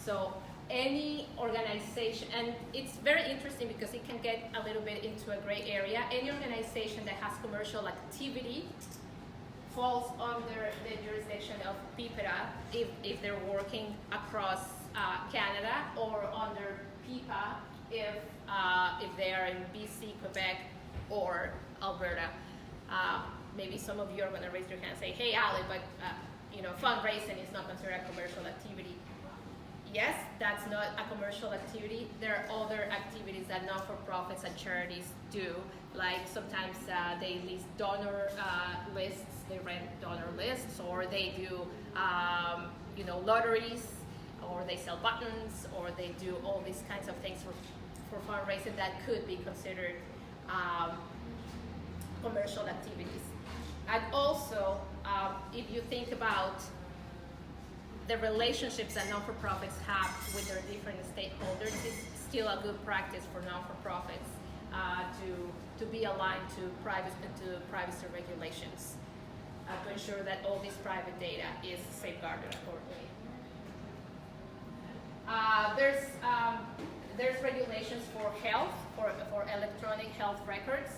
So any organization, and it's very interesting because it can get a little bit into a gray area, any organization that has commercial activity falls under the jurisdiction of PIPEDA if they're working across Canada, or under PIPA if they are in BC, Quebec, or Alberta. Maybe some of you are going to raise your hand and say, hey, Ali, but fundraising is not considered a commercial activity. Yes, that's not a commercial activity. There are other activities that non-for-profits and charities do, like sometimes they list donor lists, they rent donor lists, or they do lotteries, or they sell buttons, or they do all these kinds of things for fundraising that could be considered commercial activities. And also, if you think about the relationships that non-for-profits have with their different stakeholders, it's still a good practice for non-for-profits to be aligned to privacy regulations to ensure that all this private data is safeguarded accordingly. There's regulations for health, for electronic health records.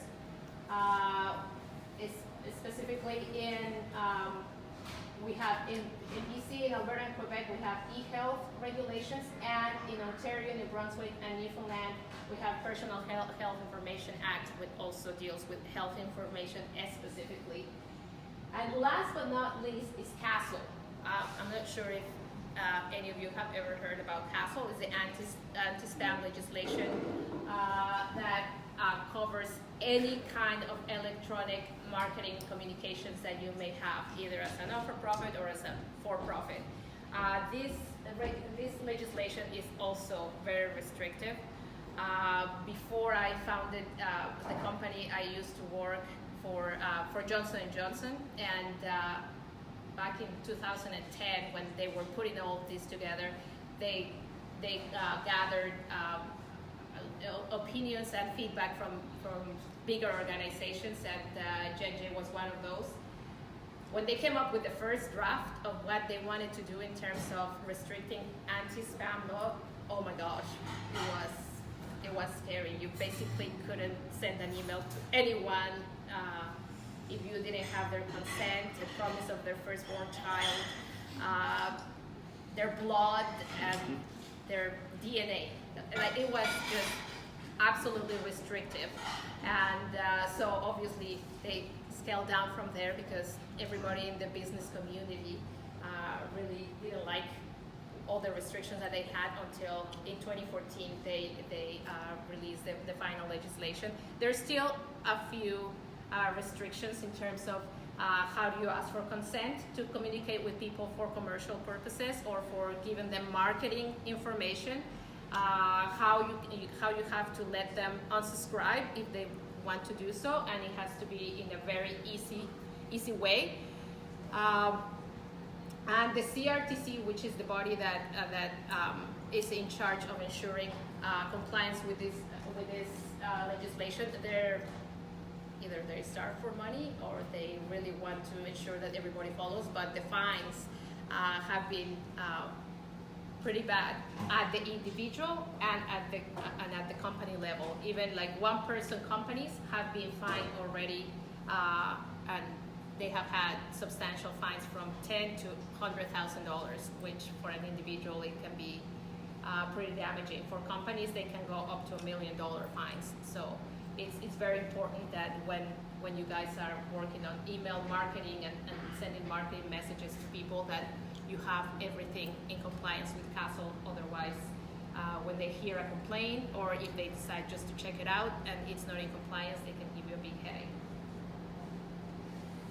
Specifically we have in BC, in Alberta, and Quebec, we have e-health regulations, and in Ontario, New Brunswick, and Newfoundland, we have Personal Health Information Act, which also deals with health information specifically. And last but not least is CASL. I'm not sure if any of you have ever heard about CASL. It's the anti-spam legislation that covers any kind of electronic marketing communications that you may have, either as a non-for-profit or as a for-profit. This legislation is also very restrictive. Before I founded the company, I used to work for Johnson & Johnson, and back in 2010, when they were putting all this together, they gathered opinions and feedback from bigger organizations, and J&J was one of those. When they came up with the first draft of what they wanted to do in terms of restricting anti-spam law, oh my gosh, it was scary. You basically couldn't send an email to anyone if you didn't have their consent, the promise of their firstborn child, their blood, and their DNA. Like, it was just absolutely restrictive. And so obviously they scaled down from there because everybody in the business community really didn't like all the restrictions that they had until in 2014 they released the final legislation. There's still a few restrictions in terms of how do you ask for consent to communicate with people for commercial purposes or for giving them marketing information. How you have to let them unsubscribe if they want to do so, and it has to be in a very easy way. And the CRTC, which is the body that is in charge of ensuring compliance with this legislation, either they start for money or they really want to ensure that everybody follows. But the fines have been pretty bad at the individual and at the company level. Even like one-person companies have been fined already, and they have had substantial fines from $10,000 to $100,000, which for an individual it can be pretty damaging. For companies, they can go up to $1 million fines. So it's very important that when you guys are working on email marketing and sending marketing messages to people, that you have everything in compliance with CASL. Otherwise, when they hear a complaint or if they decide just to check it out and it's not in compliance, they can give you a big headache.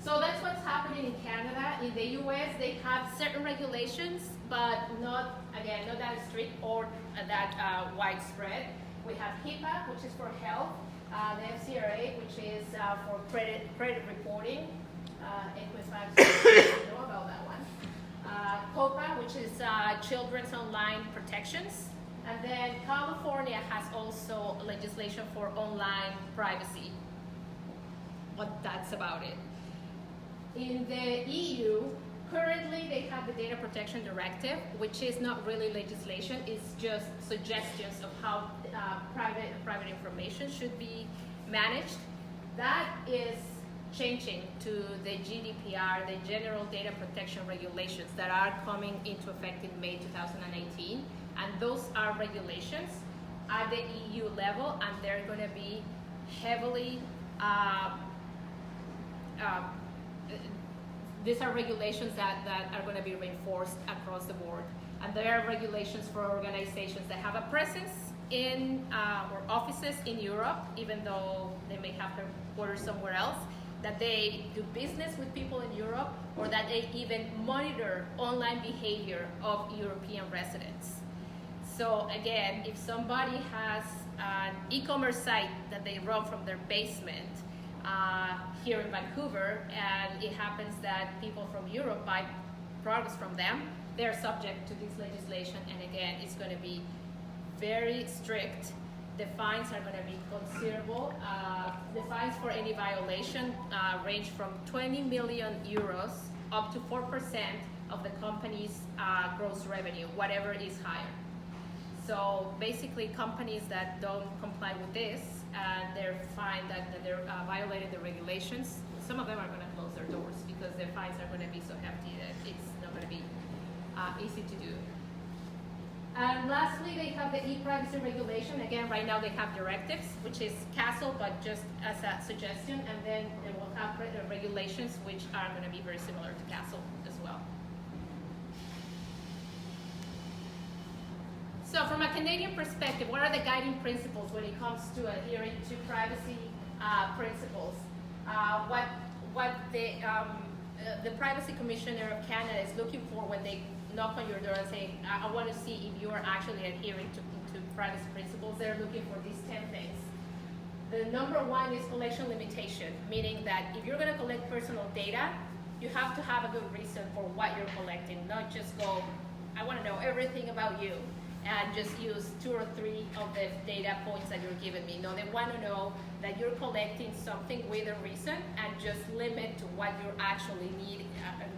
So that's what's happening in Canada. In the US, they have certain regulations, but not that strict or that widespread. We have HIPAA, which is for health, the FCRA, which is for credit reporting. Equifax, you know about that one. COPA, which is children's online protections. And then California has also legislation for online privacy. But that's about it. In the EU, Currently, they have the Data Protection Directive, which is not really legislation, it's just suggestions of how private information should be managed. That is changing to the GDPR, the General Data Protection Regulations, that are coming into effect in May 2018. And those are regulations at the EU level, and they're going to be heavily these are regulations that are going to be reinforced across the board. And there are regulations for organizations that have a presence in or offices in Europe, even though they may have their headquarters somewhere else, that they do business with people in Europe, or that they even monitor online behavior of European residents. So again, if somebody has an e-commerce site that they run from their basement here in Vancouver, and it happens that people from Europe buy products from them, they're subject to this legislation, and again, it's going to be very strict. The fines are going to be considerable. The fines for any violation range from 20 million euros up to 4% of the company's gross revenue, whatever is higher. So basically, companies that don't comply with this, and they're fined that they're violating the regulations, some of them are going to close their doors because their fines are going to be so hefty that it's not going to be easy to do. And lastly, they have the e-privacy regulation. Again, right now they have directives, which is CASL, but just as a suggestion, and then they will have regulations which are going to be very similar to CASL as well. So from a Canadian perspective, what are the guiding principles when it comes to adhering to privacy principles? What the Privacy Commissioner of Canada is looking for when they knock on your door and say, I want to see if you are actually adhering to privacy principles, they're looking for these 10 things. The number one is collection limitation, meaning that if you're going to collect personal data, you have to have a good reason for what you're collecting, not just go, I want to know everything about you, and just use 2 or 3 of the data points that you're giving me. No, they want to know that you're collecting something with a reason, and just limit to what you're actually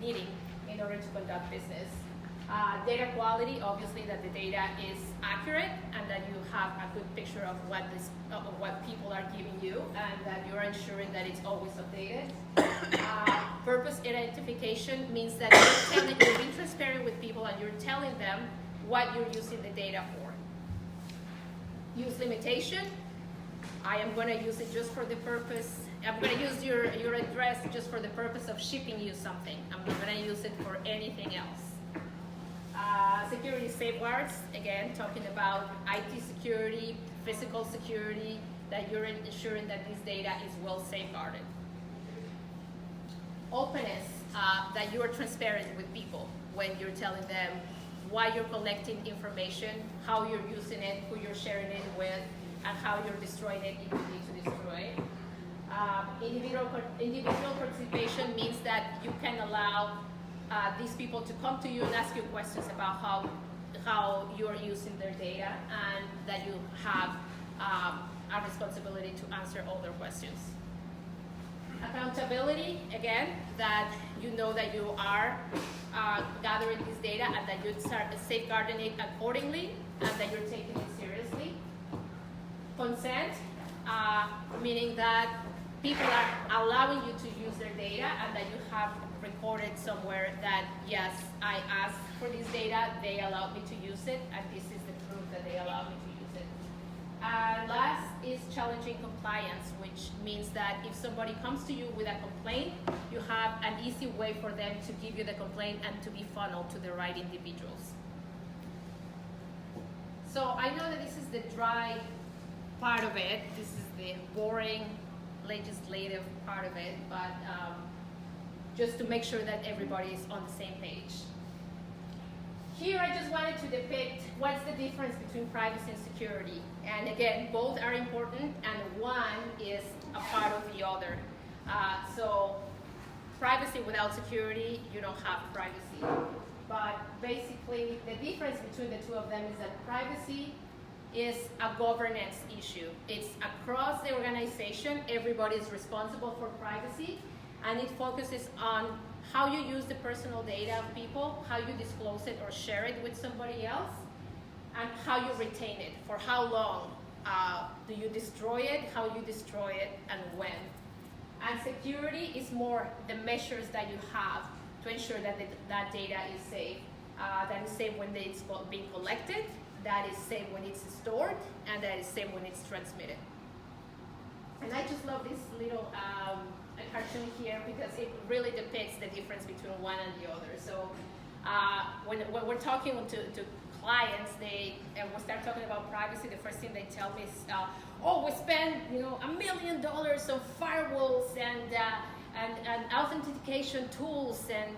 needing in order to conduct business. Data quality, obviously that the data is accurate and that you have a good picture of what people are giving you, and that you're ensuring that it's always updated. Purpose identification means that you're being transparent with people and you're telling them what you're using the data for. Use limitation. I am going to use it just for the purpose, I'm going to use your address just for the purpose of shipping you something. I'm not going to use it for anything else. Security safeguards, again, talking about IT security, physical security, that you're ensuring that this data is well safeguarded. Openness, that you are transparent with people when you're telling them why you're collecting information, how you're using it, who you're sharing it with, and how you're destroying it if you need to destroy it. Individual participation means that you can allow these people to come to you and ask you questions about how you're using their data, and that you have a responsibility to answer all their questions. Accountability, again, that you know that you are gathering this data and that you start safeguarding it accordingly, and that you're taking it seriously. Consent, meaning that people are allowing you to use their data, and that you have recorded somewhere that, yes, I asked for this data, they allowed me to use it, and this is the proof that they allowed me to use it. And last is challenging compliance, which means that if somebody comes to you with a complaint, you have an easy way for them to give you the complaint and to be funneled to the right individuals. So I know that this is the dry part of it. This is the boring legislative part of it, but just to make sure that everybody is on the same page. Here I just wanted to depict what's the difference between privacy and security. And again, both are important, and one is a part of the other. So privacy without security, you don't have privacy. But basically, the difference between the two of them is that privacy is a governance issue. It's across the organization, everybody is responsible for privacy, and it focuses on how you use the personal data of people, how you disclose it or share it with somebody else, and how you retain it. For how long do you destroy it, how you destroy it, and when. And security is more the measures that you have to ensure that that data is safe. That is safe when it's being collected, that is safe when it's stored, and that is safe when it's transmitted. And I just love this little cartoon here because it really depicts the difference between one and the other. So when we're talking to clients, and we start talking about privacy, the first thing they tell me is, oh, we spend $1 million on firewalls and authentication tools and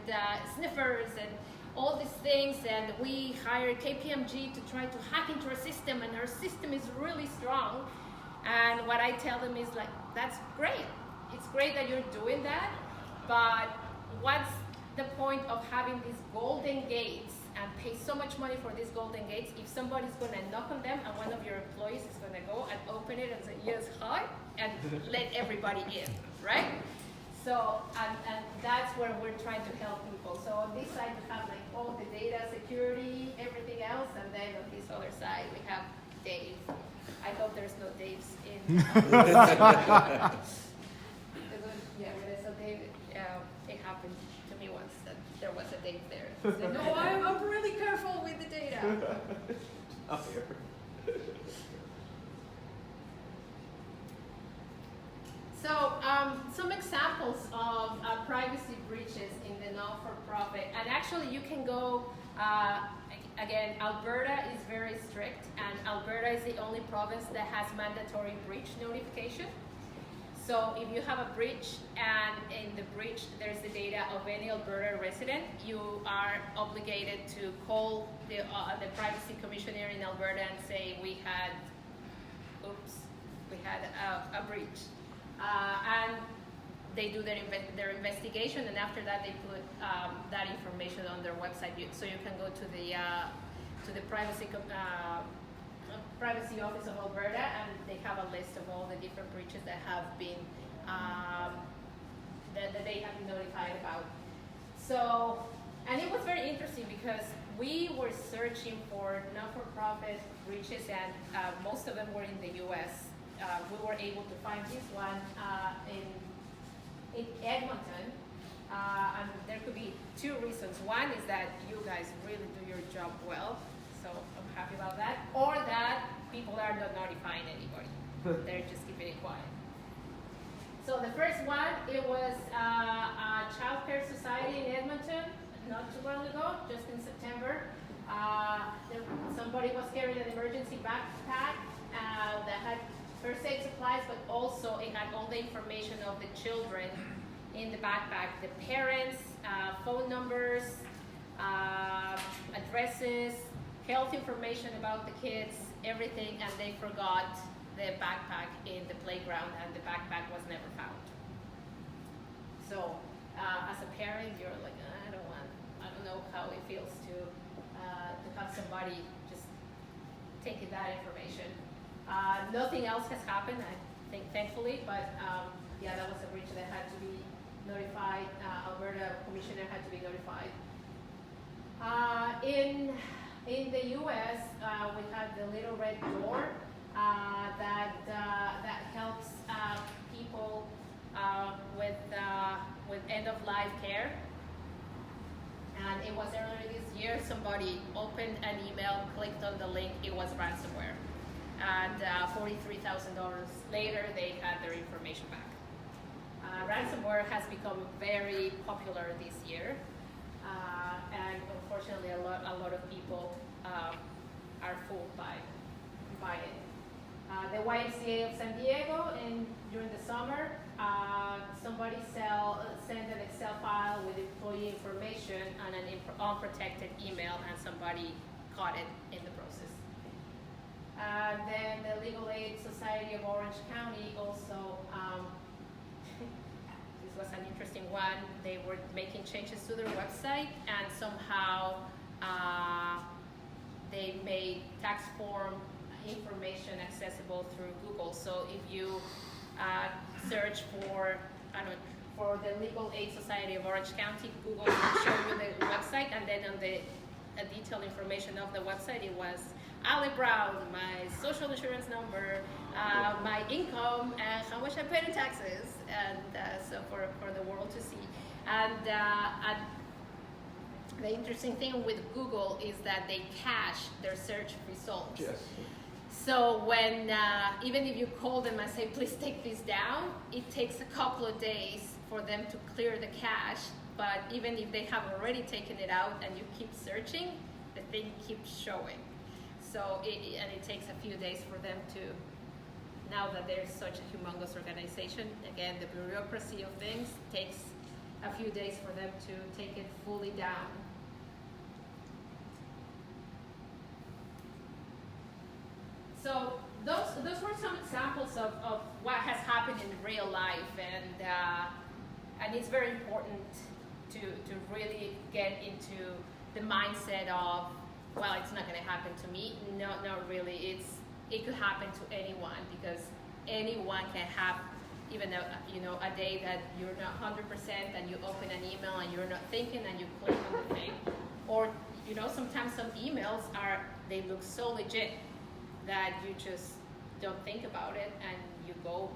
sniffers and all these things, and we hired KPMG to try to hack into our system, and our system is really strong. And what I tell them is like, that's great. It's great that you're doing that, but what's the point of having these golden gates and pay so much money for these golden gates if somebody's going to knock on them and one of your employees is going to go and open it and say, yes, hi, and let everybody in, right? So, and that's where we're trying to help people. So on this side, we have like all the data, security, everything else, and then on this other side, we have Dave. I hope there's no Daves in. Yeah, when I saw Dave, it happened to me once that there was a Dave there. I said, no, I'm really careful with the data. Not here. So some examples of privacy breaches in the not-for-profit, and actually you can go, again, Alberta is very strict, and Alberta is the only province that has mandatory breach notification. So if you have a breach and in the breach there's the data of any Alberta resident, you are obligated to call the privacy commissioner in Alberta and say we had a breach. And they do their investigation, and after that they put that information on their website, so you can go to the privacy office of Alberta, and they have a list of all the different breaches that have been that they have been notified about. So, and it was very interesting because we were searching for not-for-profit breaches, and most of them were in the U.S. We were able to find this one in Edmonton, and there could be two reasons. One is that you guys really do your job well, so I'm happy about that, or that people are not notifying anybody. They're just keeping it quiet. So the first one, it was a child care society in Edmonton, not too long ago, just in September. Somebody was carrying an emergency backpack that had first aid supplies, but also it had all the information of the children in the backpack, the parents, phone numbers, addresses, health information about the kids, everything, and they forgot the backpack in the playground, and the backpack was never found. So as a parent, you're like, I don't know how it feels to have somebody just taking that information. Nothing else has happened, I think, thankfully, but yeah, that was a breach that had to be notified. Alberta commissioner had to be notified. In the U.S., we have the Little Red Door that helps people with end-of-life care. And it was earlier this year, somebody opened an email, clicked on the link, it was ransomware. And $43,000 later, they had their information back. Ransomware has become very popular this year, and unfortunately, a lot of people are fooled by it. The YMCA of San Diego, during the summer, somebody sent an Excel file with employee information and an unprotected email, and somebody caught it in the process. Then the Legal Aid Society of Orange County also, this was an interesting one. They were making changes to their website, and somehow they made tax form information accessible through Google. So if you search for for the Legal Aid Society of Orange County, Google will show you the website, and then on the detailed information of the website, it was Ali Brown, my social insurance number, my income, and how much I paid in taxes, and so for the world to see. And the interesting thing with Google is that they cache their search results. Yes. So when, even if you call them and say, please take this down, it takes a couple of days for them to clear the cache. But even if they have already taken it out and you keep searching, the thing keeps showing. So, it takes a few days for them to, now that there's such a humongous organization, again, the bureaucracy of things takes a few days for them to take it fully down. So those were some examples of what has happened in real life, and it's very important to really get into the mindset of, well, it's not going to happen to me. No, not really. It could happen to anyone, because anyone can have even a day that you're not 100% and you open an email and you're not thinking and you click on the thing, or sometimes some emails they look so legit that you just don't think about it, and you go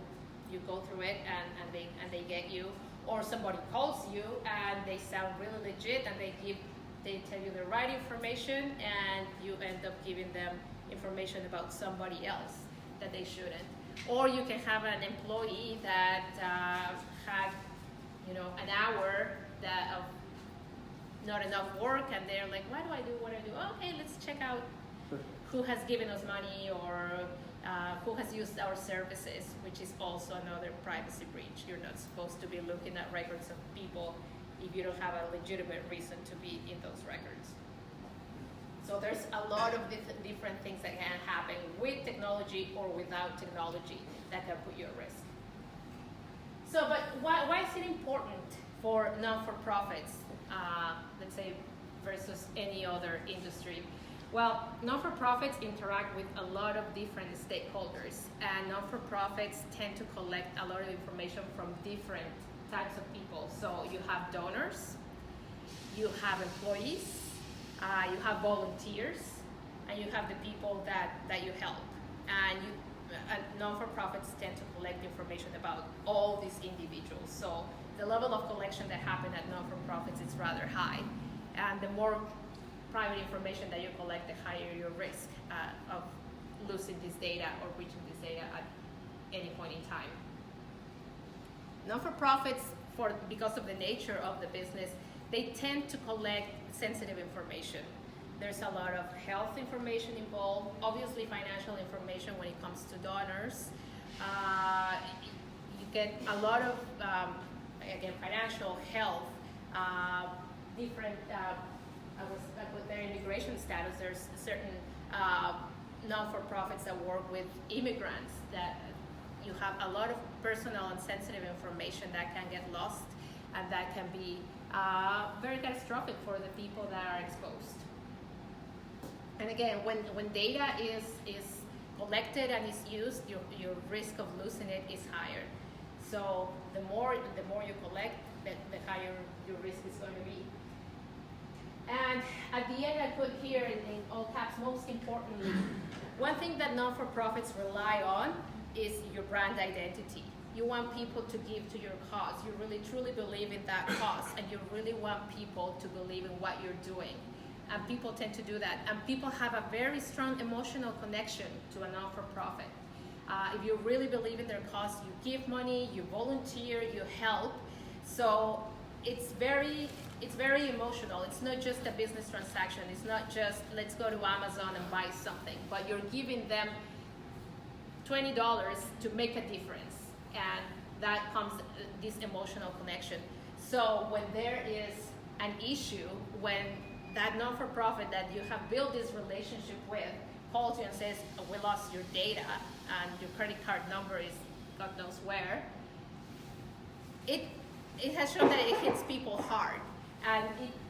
through it, and they get you. Or somebody calls you and they sound really legit, and they tell you the right information, and you end up giving them information about somebody else that they shouldn't. Or you can have an employee that had an hour of not enough work, and they're like, why do I do what I do? Okay, let's check out who has given us money, or who has used our services, which is also another privacy breach. You're not supposed to be looking at records of people if you don't have a legitimate reason to be in those records. So there's a lot of different things that can happen with technology or without technology that can put you at risk. So, but why is it important for non-for-profits, let's say, versus any other industry? Well, non-for-profits interact with a lot of different stakeholders, and non-for-profits tend to collect a lot of information from different types of people. So you have donors, you have employees, you have volunteers, and you have the people that you help. And non-for-profits tend to collect information about all these individuals. So the level of collection that happen at non-for-profits is rather high, and the more private information that you collect, the higher your risk of losing this data or breaching this data at any point in time. Non-for-profits, because of the nature of the business, they tend to collect sensitive information. There's a lot of health information involved, obviously financial information when it comes to donors. You get a lot of, again, financial, health, different, with their immigration status, there's certain non-for-profits that work with immigrants that you have a lot of personal and sensitive information that can get lost, and that can be very catastrophic for the people that are exposed. And again, when data is collected and is used, your risk of losing it is higher. So the more you collect, the higher your risk is going to be. And at the end, I put here in all caps, most importantly, one thing that non-for-profits rely on is your brand identity. You want people to give to your cause. You really truly believe in that cause, and you really want people to believe in what you're doing. And people tend to do that. And people have a very strong emotional connection to a non-for-profit. If you really believe in their cause, you give money, you volunteer, you help. So it's very emotional. It's not just a business transaction. It's not just, let's go to Amazon and buy something, but you're giving them $20 to make a difference. And that comes this emotional connection. So when there is an issue, when that non-for-profit that you have built this relationship with calls you and says, oh, we lost your data and your credit card number is God knows where, it has shown that it hits people hard. And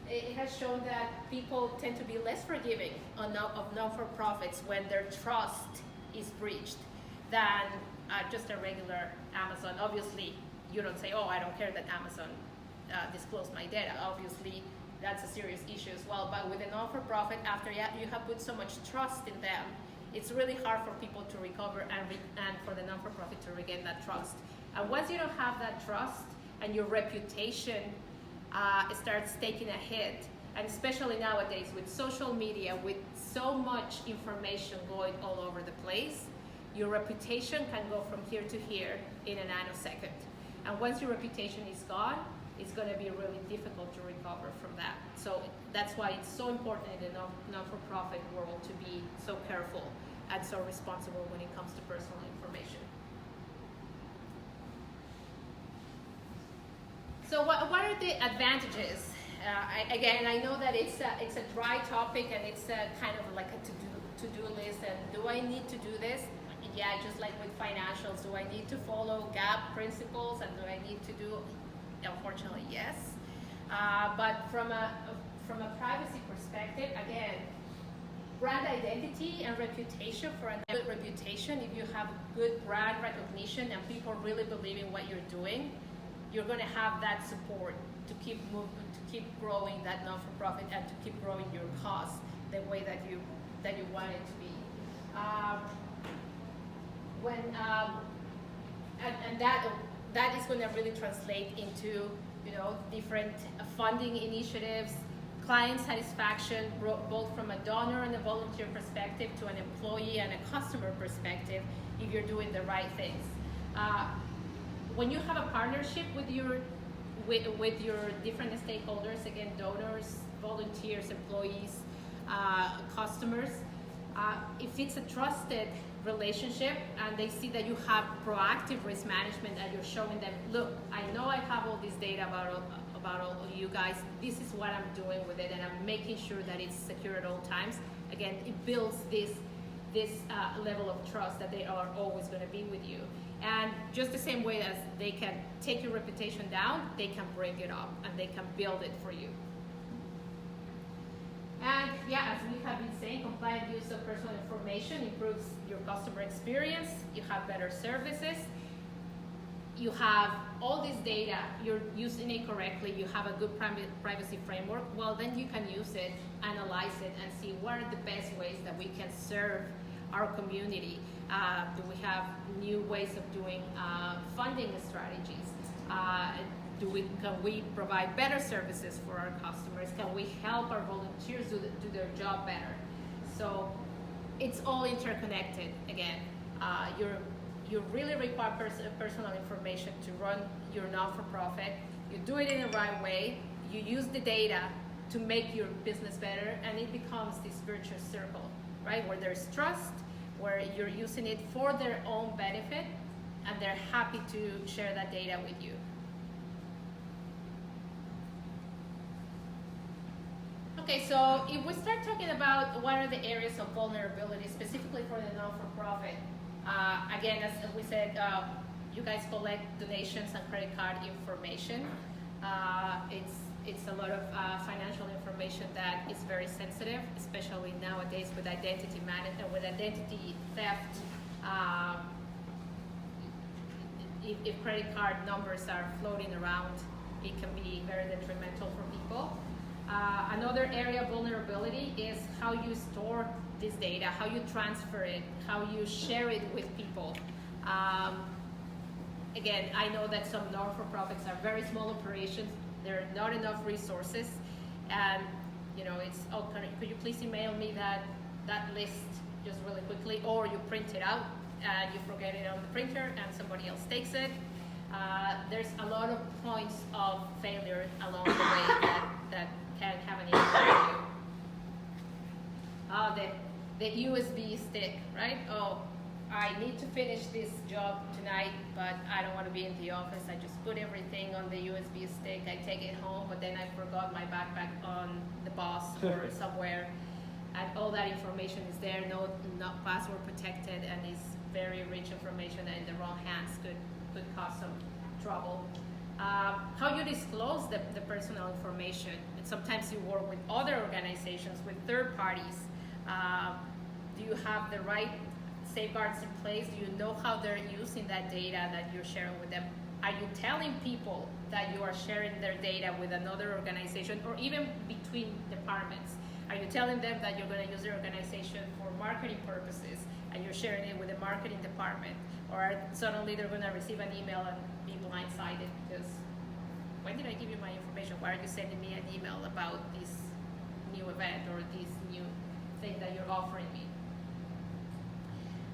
it has shown that people tend to be less forgiving of non-for-profits when their trust is breached than just a regular Amazon. Obviously, you don't say, oh, I don't care that Amazon disclosed my data. Obviously, that's a serious issue as well. But with a non-for-profit, after you have put so much trust in them, it's really hard for people to recover and for the non-for-profit to regain that trust. And once you don't have that trust and your reputation starts taking a hit, and especially nowadays with social media, with so much information going all over the place, your reputation can go from here to here in a nanosecond. And once your reputation is gone, it's going to be really difficult to recover from that. So that's why it's so important in the non-for-profit world to be so careful and so responsible when it comes to personal information. So what are the advantages? Again, I know that it's a dry topic and it's kind of like a to-do list. And do I need to do this? Yeah, just like with financials, do I need to follow GAAP principles and do I need to do? Unfortunately, yes. But from a privacy perspective, again, brand identity and reputation. For a good reputation, if you have good brand recognition and people really believe in what you're doing, you're going to have that support to keep moving, to keep growing that non-for-profit and to keep growing your cause the way that you want it to be. That is going to really translate into different funding initiatives, client satisfaction, both from a donor and a volunteer perspective to an employee and a customer perspective, if you're doing the right things. When you have a partnership with your different stakeholders, again, donors, volunteers, employees, customers, if it's a trusted relationship and they see that you have proactive risk management and you're showing them, look, I know I have all this data about all of you guys, this is what I'm doing with it and I'm making sure that it's secure at all times. Again, it builds this level of trust that they are always going to be with you. And just the same way as they can take your reputation down, they can bring it up and they can build it for you. And yeah, as we have been saying, compliant use of personal information improves your customer experience. You have better services. You have all this data, you're using it correctly, you have a good privacy framework, well then you can use it, analyze it, and see what are the best ways that we can serve our community. Do we have new ways of doing funding strategies? Can we provide better services for our customers? Can we help our volunteers do their job better? So it's all interconnected. Again, you really require personal information to run your non-for-profit. You do it in the right way. You use the data to make your business better, and it becomes this virtuous circle, right? Where there's trust, where you're using it for their own benefit, and they're happy to share that data with you. Okay, so if we start talking about what are the areas of vulnerability specifically for the non-for-profit, again, as we said, you guys collect donations and credit card information. It's a lot of financial information that is very sensitive, especially nowadays with identity management, with identity theft. If credit card numbers are floating around, it can be very detrimental for people. Another area of vulnerability is how you store this data, how you transfer it, how you share it with people. Again, I know that some non-for-profits are very small operations. There are not enough resources, and it's, oh, could you please email me that list just really quickly, or you print it out and you forget it on the printer and somebody else takes it. There's a lot of points of failure along the way that can have an impact on you. The USB stick, right? Oh, I need to finish this job tonight, but I don't want to be in the office. I just put everything on the USB stick. I take it home, but then I forgot my backpack on the bus or somewhere. And all that information is there, not password protected, and is very rich information that in the wrong hands could cause some trouble. How you disclose the personal information. And sometimes you work with other organizations, with third parties. Do you have the right safeguards in place? Do you know how they're using that data that you're sharing with them? Are you telling people that you are sharing their data with another organization or even between departments? Are you telling them that you're going to use their organization for marketing purposes and you're sharing it with the marketing department? Or suddenly they're going to receive an email and be blindsided because when did I give you my information? Why are you sending me an email about this new event or this new thing that you're offering me?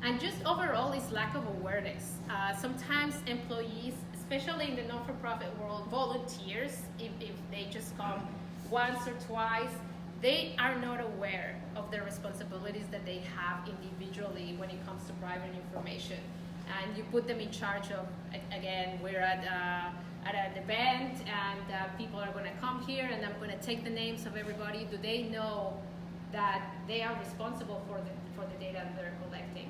And just overall is lack of awareness. Sometimes employees, especially in the non-for-profit world, volunteers, if they just come once or twice, they are not aware of the responsibilities that they have individually when it comes to private information. And you put them in charge of, again, we're at an event and people are going to come here and I'm going to take the names of everybody. Do they know that they are responsible for the data that they're collecting?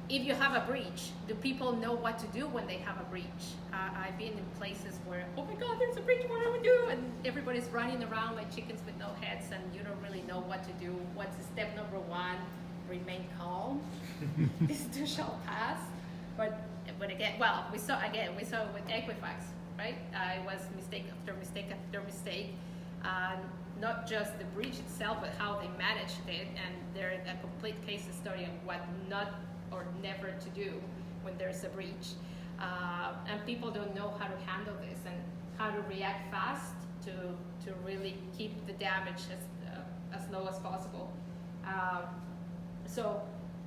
If you have a breach, do people know what to do when they have a breach? I've been in places where, oh my God, there's a breach, what do we do? And everybody's running around like chickens with no heads and you don't really know what to do. What's step number one? Remain calm. This too shall pass. But again, well, we saw it with Equifax, right? It was mistake after mistake after mistake. Not just the breach itself, but how they managed it, and they're a complete case study on what not or never to do when there's a breach. And people don't know how to handle this and how to react fast to really keep the damage as low as possible.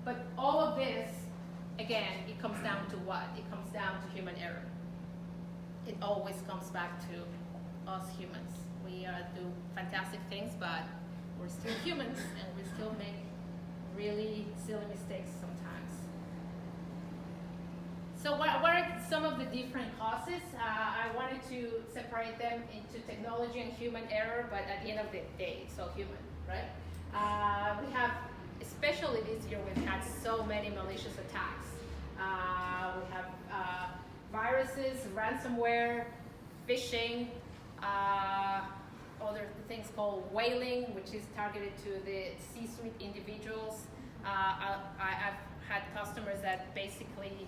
But all of this, again, it comes down to what? It comes down to human error. It always comes back to us humans. We do fantastic things, but we're still humans, and we still make really silly mistakes sometimes. So what are some of the different causes? I wanted to separate them into technology and human error, but at the end of the day, it's all human, right? We have, especially this year, we've had so many malicious attacks. We have viruses, ransomware, phishing, other things called whaling, which is targeted to the C-suite individuals. I've had customers that basically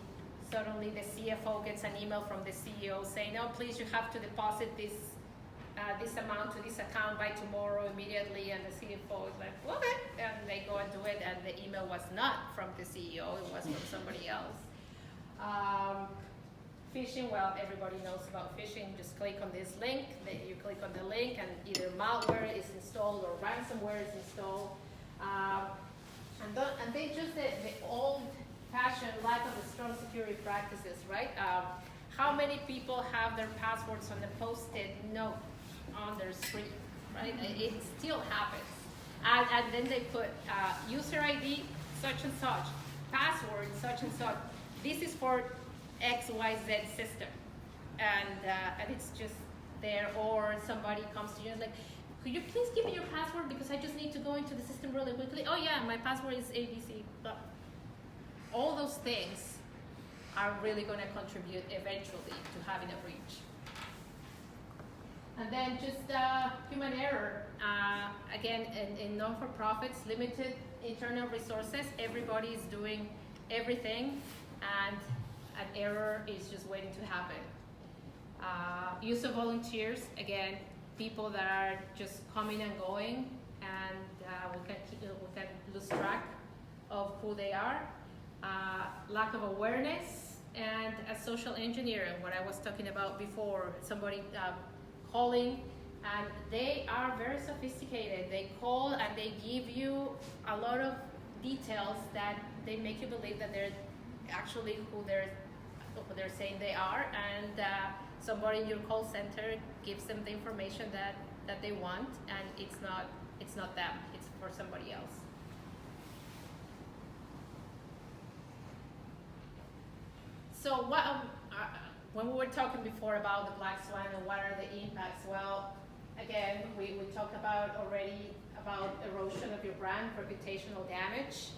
suddenly the CFO gets an email from the CEO saying, "Oh, please, you have to deposit this amount to this account by tomorrow immediately," and the CFO is like, "Okay," and they go and do it, and the email was not from the CEO, it was from somebody else. Phishing, well, everybody knows about phishing. Just click on this link, then you click on the link, and either malware is installed or ransomware is installed. And they just the old-fashioned lack of the strong security practices, right? How many people have their passwords on the post-it note on their screen, right? It still happens. And then they put user ID such and such, password such and such. This is for XYZ system, and it's just there. Or somebody comes to you and like, "Could you please give me your password because I just need to go into the system really quickly." "Oh yeah, my password is ABC." But all those things are really going to contribute eventually to having a breach. And then just human error. Again, in non-for-profits, limited internal resources, everybody is doing everything, and an error is just waiting to happen. Use of volunteers, again, people that are just coming and going, and we can lose track of who they are. Lack of awareness, and a social engineering, what I was talking about before, somebody calling, and they are very sophisticated. They call and they give you a lot of details that they make you believe that they're actually who they're saying they are, and somebody in your call center gives them the information that they want, and it's not them, it's for somebody else. So what when we were talking before about the black swan and what are the impacts, well, again, we talked about already about erosion of your brand, reputational damage.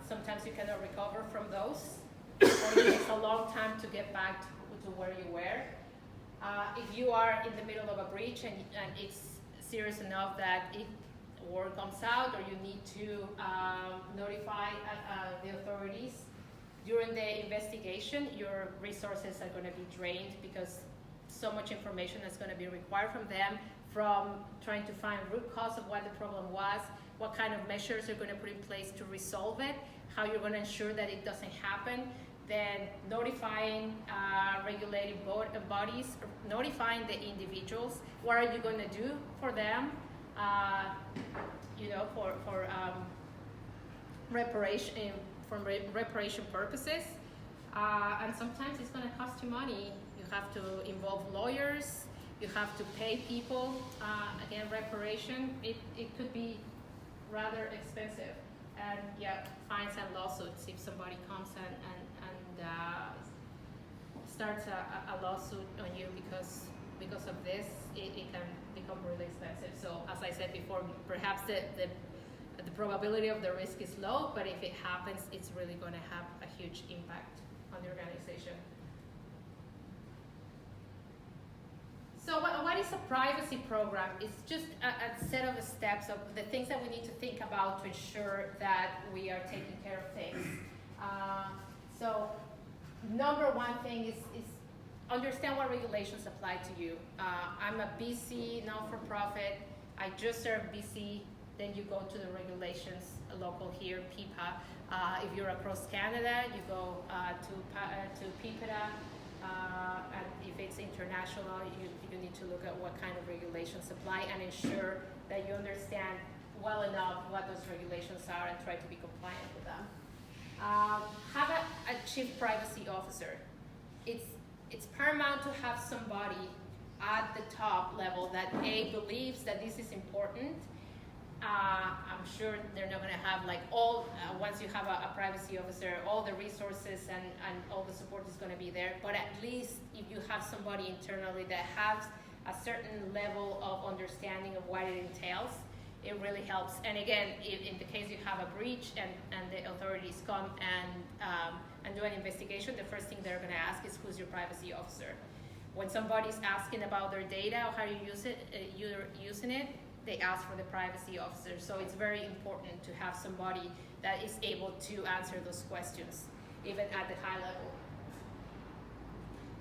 Sometimes you cannot recover from those, or it takes a long time to get back to where you were. If you are in the middle of a breach and it's serious enough that word comes out, or you need to notify the authorities, during the investigation, your resources are going to be drained because so much information is going to be required from them, from trying to find root cause of what the problem was, what kind of measures you're going to put in place to resolve it, how you're going to ensure that it doesn't happen, then notifying regulated bodies, notifying the individuals, what are you going to do for them, for reparation purposes, and sometimes it's going to cost you money. You have to involve lawyers, you have to pay people. Again, reparation, it could be rather expensive, and fines and lawsuits if somebody comes and starts a lawsuit on you because of this, it can become really expensive. So as I said before, perhaps the probability of the risk is low, but if it happens, it's really going to have a huge impact on the organization. So what is a privacy program? It's just a set of steps of the things that we need to think about to ensure that we are taking care of things. So number one thing is understand what regulations apply to you. I'm a BC not-for-profit. I just serve BC. Then you go to the regulations, local here, PIPA. If you're across Canada, you go to PIPA. And if it's international, you need to look at what kind of regulations apply and ensure that you understand well enough what those regulations are and try to be compliant with them. Have a chief privacy officer. It's paramount to have somebody at the top level that believes that this is important. I'm sure they're not going to have once you have a privacy officer, all the resources and all the support is going to be there. But at least if you have somebody internally that has a certain level of understanding of what it entails, it really helps. And again, in the case you have a breach and the authorities come and do an investigation, the first thing they're going to ask is who's your privacy officer. When somebody's asking about their data or how you use it, you're using it, they ask for the privacy officer. So it's very important to have somebody that is able to answer those questions, even at the high level.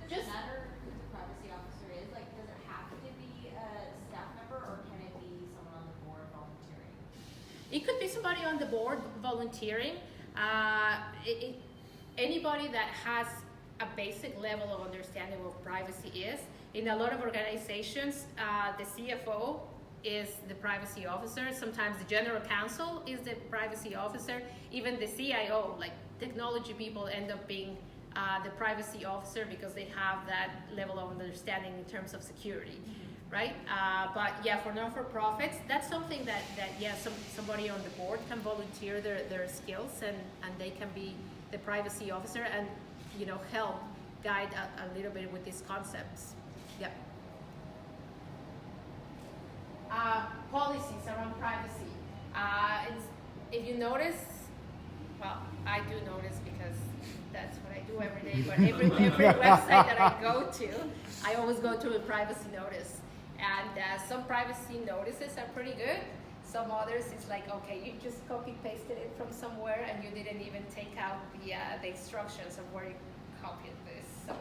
Does it matter who the privacy officer is? Like, does it have to be a staff member, or can it be someone on the board volunteering? It could be somebody on the board volunteering. Anybody that has a basic level of understanding of what privacy is. In a lot of organizations, the CFO is the privacy officer. Sometimes the general counsel is the privacy officer. Even the CIO, like technology people, end up being the privacy officer because they have that level of understanding in terms of security, right? But yeah, for non-for-profits, that's something that somebody on the board can volunteer their skills and they can be the privacy officer and help guide a little bit with these concepts. Yep. Policies around privacy. If you notice, well, I do notice because that's what I do every day, but every website that I go to, I always go to a privacy notice. And some privacy notices are pretty good. Some others, it's like, okay, you just copy-pasted it from somewhere and you didn't even take out the instructions of where you copied this. So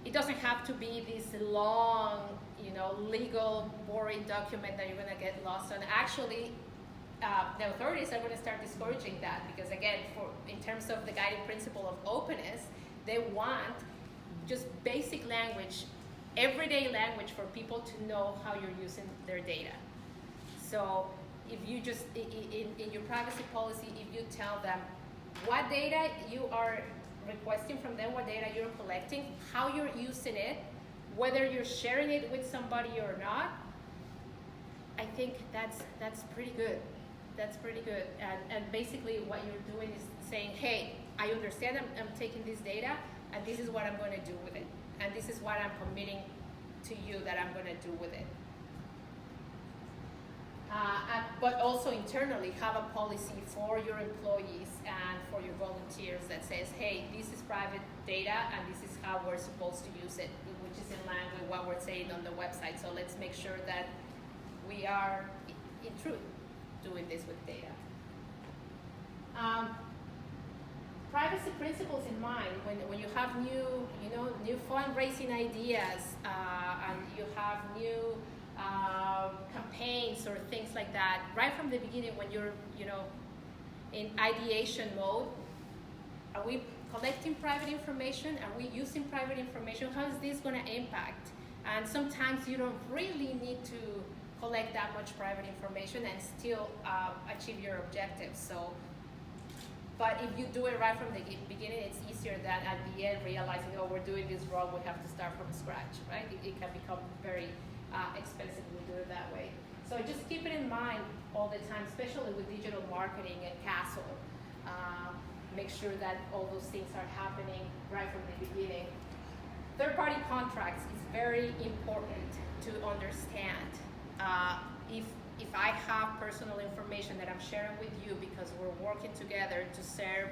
it doesn't have to be this long, legal, boring document that you're going to get lost on. Actually, the authorities are going to start discouraging that because, again, in terms of the guiding principle of openness, they want just basic language, everyday language for people to know how you're using their data. So if you just, in your privacy policy, if you tell them what data you are requesting from them, what data you're collecting, how you're using it, whether you're sharing it with somebody or not, I think that's pretty good. That's pretty good. And basically what you're doing is saying, hey, I understand I'm taking this data and this is what I'm going to do with it. And this is what I'm committing to you that I'm going to do with it. But also internally have a policy for your employees and for your volunteers that says, hey, this is private data and this is how we're supposed to use it, which is in line with what we're saying on the website. So let's make sure that we are, in truth, doing this with data. privacy principles in mind when you have new fundraising ideas and you have new campaigns or things like that. Right from the beginning, when you're in ideation mode, are we collecting private information? Are we using private information? How is this going to impact? And sometimes you don't really need to collect that much private information and still achieve your objectives. So, but if you do it right from the beginning, it's easier than at the end realizing, oh, we're doing this wrong, we have to start from scratch, right? It can become very expensive if we do it that way. So just keep it in mind all the time, especially with digital marketing and Castle. Make sure that all those things are happening right from the beginning. Third-party contracts is very important to understand. If I have personal information that I'm sharing with you because we're working together to serve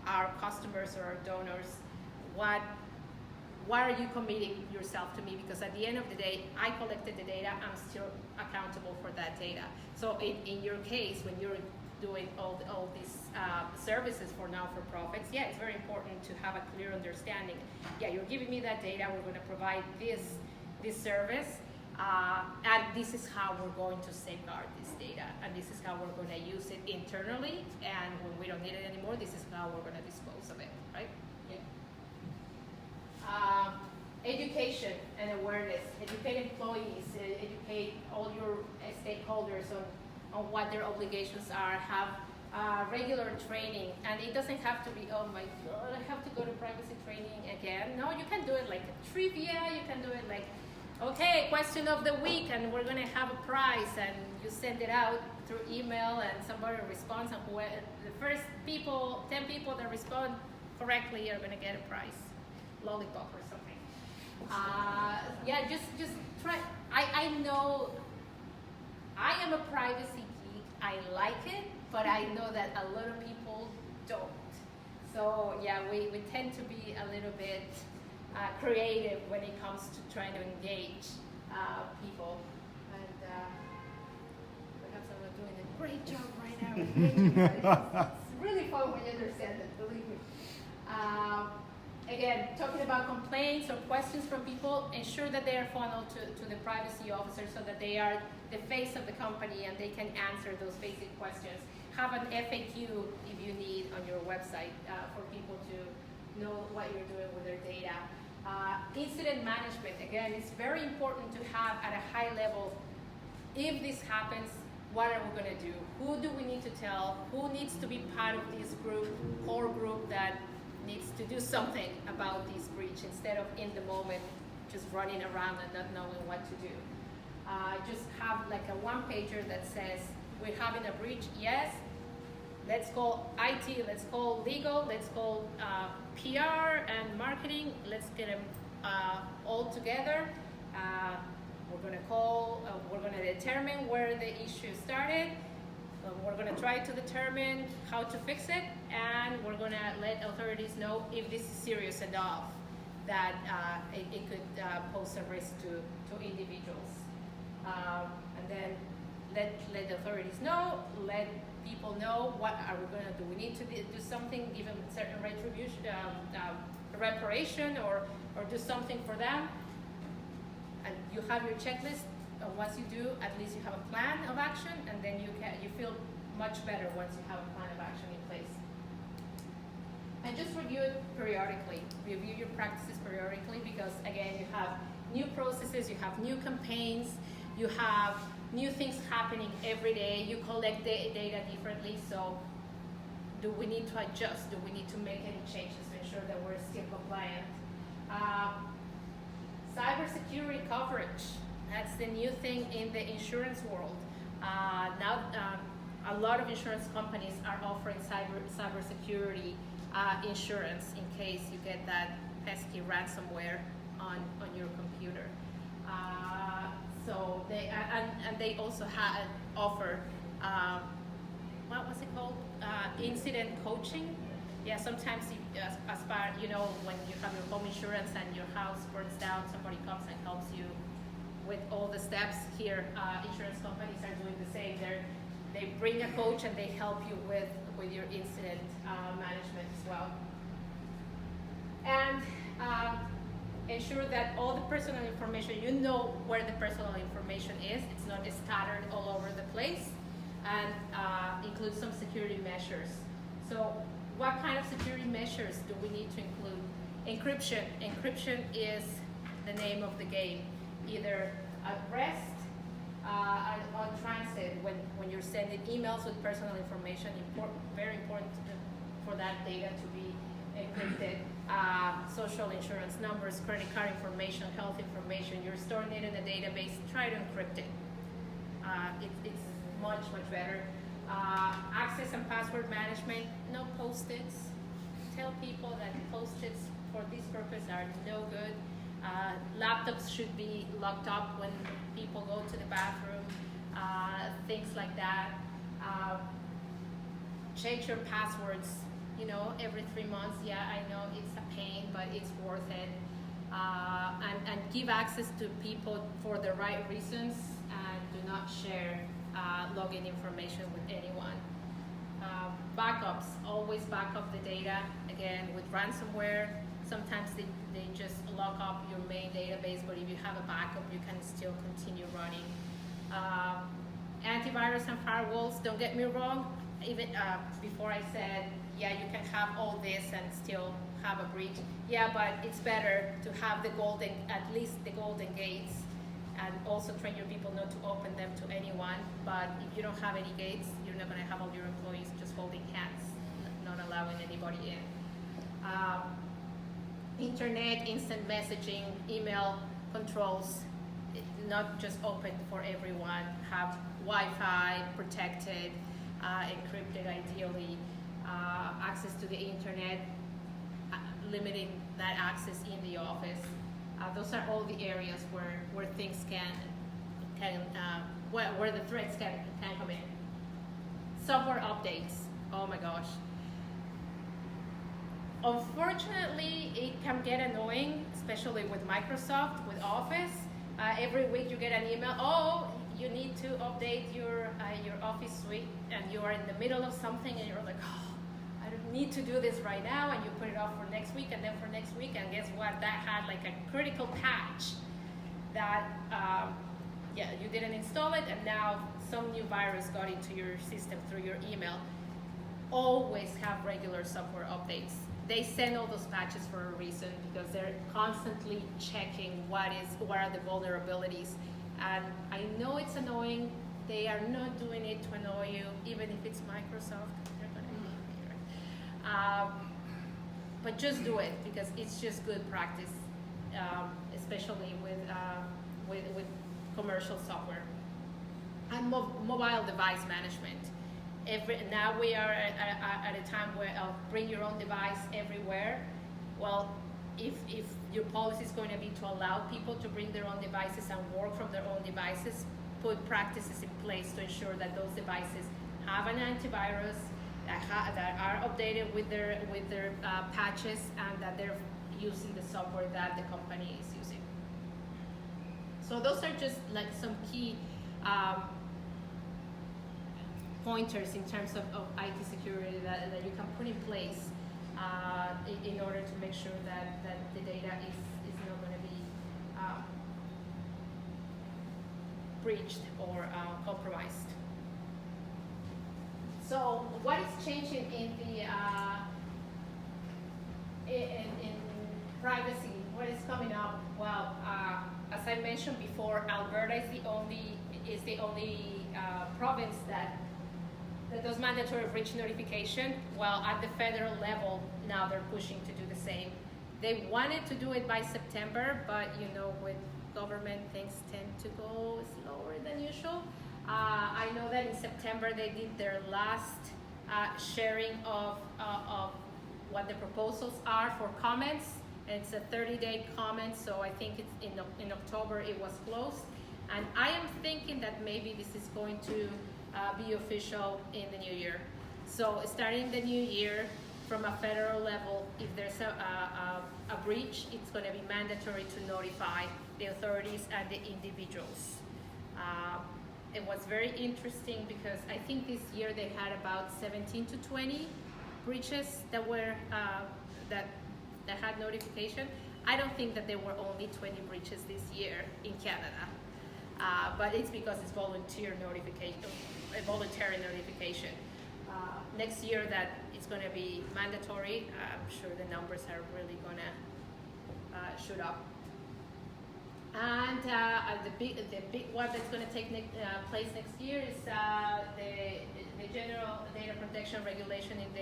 our customers or our donors, what are you committing yourself to me? Because at the end of the day, I collected the data, I'm still accountable for that data. So in your case, when you're doing all these services for not-for-profits, yeah, it's very important to have a clear understanding. Yeah, you're giving me that data, we're going to provide this service, and this is how we're going to safeguard this data, and this is how we're going to use it internally, and when we don't need it anymore, this is how we're going to dispose of it, right? Yeah. Education and awareness. Educate employees, educate all your stakeholders on what their obligations are, have regular training, and it doesn't have to be, oh my God, I have to go to privacy training again. No, you can do it like a trivia, you can do it like, okay, question of the week, and we're gonna have a prize, and you send it out through email, and somebody responds, and the first 10 people that respond correctly are gonna get a prize, lollipop or something. Yeah, just try. I know I am a privacy geek. I like it, but I know that a lot of people don't. So yeah, we tend to be a little bit creative when it comes to trying to engage people. And perhaps I'm not doing a great job right now. It's really fun when you understand it, believe me. Again, talking about complaints or questions from people, ensure that they are funneled to the privacy officer so that they are the face of the company and they can answer those basic questions. Have an FAQ if you need on your website for people to know what you're doing with their data. Incident management, again, it's very important to have at a high level, if this happens, what are we going to do? Who do we need to tell? Who needs to be part of this group, core group that needs to do something about this breach instead of in the moment just running around and not knowing what to do. Just have like a one-pager that says, we're having a breach, yes, let's call IT, let's call legal, let's call PR and marketing, let's get them all together. We're gonna determine where the issue started. We're going to try to determine how to fix it, and we're going to let authorities know if this is serious enough that it could pose a risk to individuals. And then let the authorities know, let people know what are we going to do. We need to do something, give them certain retribution, reparation, or do something for them. And you have your checklist. Once you do, at least you have a plan of action, and then you feel much better once you have a plan of action in place. And just review it periodically. Review your practices periodically because, again, you have new processes, you have new campaigns, you have new things happening every day. You collect data differently, so do we need to adjust? Do we need to make any changes to ensure that we're still compliant? Cybersecurity coverage. That's the new thing in the insurance world. Now, a lot of insurance companies are offering cybersecurity insurance in case you get that pesky ransomware on your computer. So they also offer what was it called? Incident coaching. Yeah, sometimes as part, when you have your home insurance and your house burns down, somebody comes and helps you with all the steps here. Insurance companies are doing the same. they bring a coach and they help you with your incident management as well. And ensure that all the personal information, you know where the personal information is. It's not scattered all over the place. And include some security measures. So what kind of security measures do we need to include? Encryption. Encryption is the name of the game. Either at rest, on transit, when you're sending emails with personal information, very important for that data to be encrypted. Social insurance numbers, credit card information, health information, you're storing it in a database, try to encrypt it. It's much better. Access and password management, no post-its. Tell people that post-its for this purpose are no good. Laptops should be locked up when people go to the bathroom, things like that. Change your passwords, every 3 months. Yeah, I know it's a pain, but it's worth it. And give access to people for the right reasons, and do not share login information with anyone. Backups, always back up the data. Again, with ransomware, sometimes they just lock up your main database, but if you have a backup, you can still continue running. Antivirus and firewalls, don't get me wrong, even before I said, yeah, you can have all this and still have a breach. Yeah, but it's better to have at least the golden gates, and also train your people not to open them to anyone. But if you don't have any gates, you're not going to have all your employees just holding hands, not allowing anybody in. Internet, instant messaging, email controls, not just open for everyone. Have Wi-Fi protected, encrypted ideally, access to the internet, limiting that access in the office. Those are all the areas where things where the threats can come in. Software updates, oh my gosh. Unfortunately, it can get annoying, especially with Microsoft, with Office. Every week you get an email, oh, you need to update your Office suite, and you are in the middle of something and you're like, oh, I don't need to do this right now, and you put it off for next week and then for next week, and guess what? That had like a critical patch that, you didn't install it, and now some new virus got into your system through your email. Always have regular software updates. They send all those patches for a reason, because they're constantly checking what are the vulnerabilities. And I know it's annoying. They are not doing it to annoy you, even if it's Microsoft. They're gonna annoy you, right? But just do it, because it's just good practice, especially with commercial software. And mobile device management. Now we are at a time where bring your own device everywhere. Well, if your policy is going to be to allow people to bring their own devices and work from their own devices, put practices in place to ensure that those devices have an antivirus, that are updated with their patches, and that they're using the software that the company is using. So those are just like some key pointers in terms of IT security that you can put in place in order to make sure that the data is not going to be breached or compromised. So what is changing in the in privacy? What is coming up? Well, as I mentioned before, Alberta is the only province that does mandatory breach notification. Well, at the federal level, now they're pushing to do the same. They wanted to do it by September, but with government, things tend to go slower than usual. I know that in September they did their last sharing of what the proposals are for comments. And it's a 30-day comment, so I think it's in October it was closed. And I am thinking that maybe this is going to be official in the new year. So starting the new year, from a federal level, if there's a breach, it's going to be mandatory to notify the authorities and the individuals. it was very interesting because I think this year they had about 17 to 20 breaches that were that had notification. I don't think that there were only 20 breaches this year in Canada, but it's because it's voluntary notification. Next year that it's going to be mandatory. I'm sure the numbers are really going to shoot up. And the big one that's going to take place next year is the General Data Protection Regulation in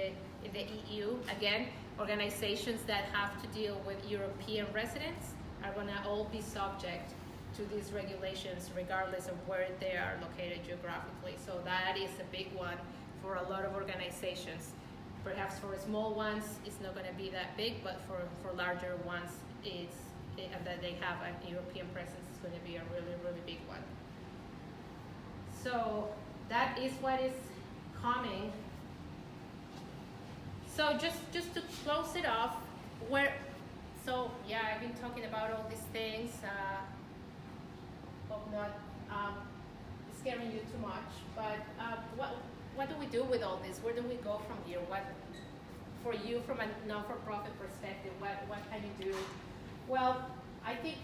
the EU. Again, organizations that have to deal with European residents are going to all be subject to these regulations regardless of where they are located geographically. So that is a big one for a lot of organizations. Perhaps for small ones, it's not going to be that big, but for larger ones, that they have a European presence, is going to be a really, really big one. So that is what is coming. So just to close it off, I've been talking about all these things. Hope not scaring you too much, but what do we do with all this? Where do we go from here? What, for you, from a non-for-profit perspective, what can you do? Well, I think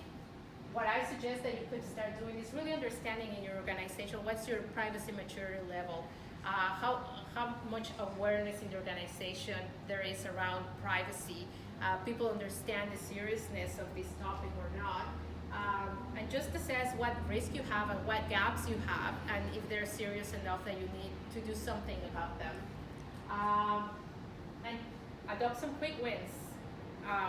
what I suggest that you could start doing is really understanding in your organization what's your privacy maturity level, how much awareness in the organization there is around privacy. People understand the seriousness of this topic or not, and just assess what risk you have and what gaps you have, and if they're serious enough that you need to do something about them. And adopt some quick wins.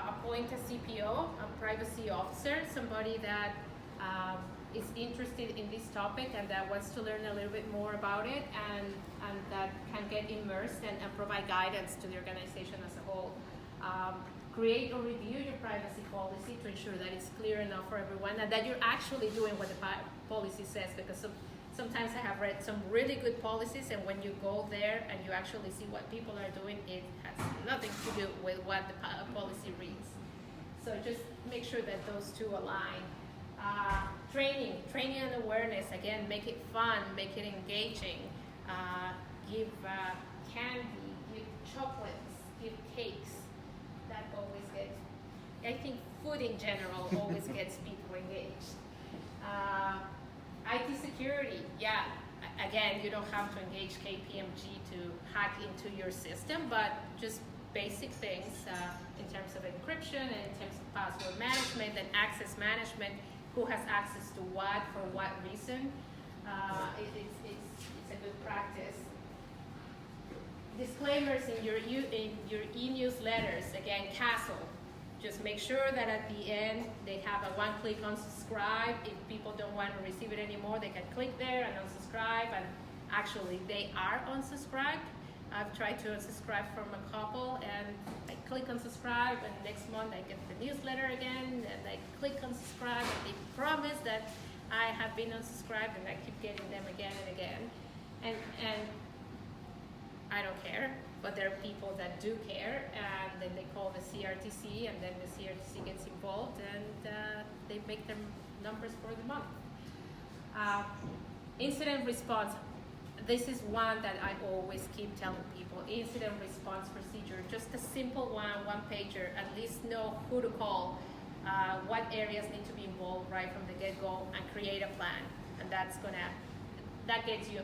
Appoint a CPO, a privacy officer, somebody that is interested in this topic and that wants to learn a little bit more about it, and that can get immersed and provide guidance to the organization as a whole. Create or review your privacy policy to ensure that it's clear enough for everyone and that you're actually doing what the policy says, because sometimes I have read some really good policies, and when you go there and you actually see what people are doing, it has nothing to do with what the policy reads. So just make sure that those two align. Training and awareness, again, make it fun, make it engaging. Give candy, give chocolates, give cakes. That always gets, I think food in general always gets people engaged. IT security, yeah. Again, you don't have to engage KPMG to hack into your system, but just basic things in terms of encryption and in terms of password management and access management. Who has access to what, for what reason? It's a good practice. Disclaimers in your e-newsletters, again, Castle. Just make sure that at the end they have a one-click unsubscribe. If people don't want to receive it anymore, they can click there and unsubscribe, and actually they are unsubscribed. I've tried to unsubscribe from a couple, and I click unsubscribe, and next month I get the newsletter again, and I click unsubscribe, and they promise that I have been unsubscribed, and I keep getting them again and again. And I don't care, but there are people that do care, and then they call the CRTC, and then the CRTC gets involved, and they make their numbers for the month. Incident response. This is one that I always keep telling people. Incident response procedure, just a simple one-pager. At least know who to call, what areas need to be involved right from the get-go, and create a plan. And that gets you